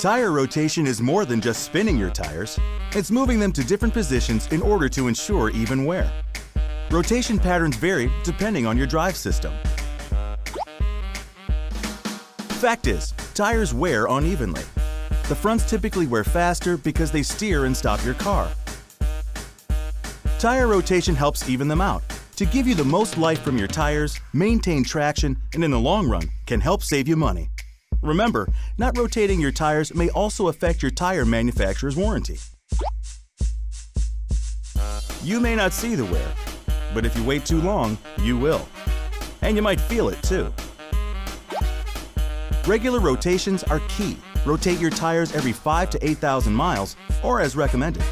Tire rotation is more than just spinning your tires. It's moving them to different positions in order to ensure even wear. Rotation patterns vary depending on your drive system. Fact is, tires wear unevenly. The fronts typically wear faster because they steer and stop your car. Tire rotation helps even them out to give you the most life from your tires, maintain traction, and in the long run, can help save you money. Remember, not rotating your tires may also affect your tire manufacturer's warranty. You may not see the wear, but if you wait too long, you will. And you might feel it too. Regular rotations are key. Rotate your tires every 5,000 to 8,000 miles, or as recommended.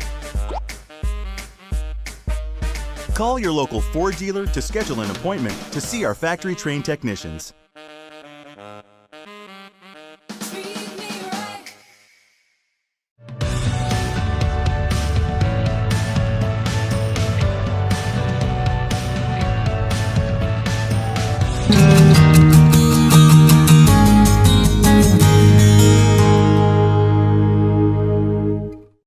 Call your local Ford dealer to schedule an appointment to see our factory-trained technicians.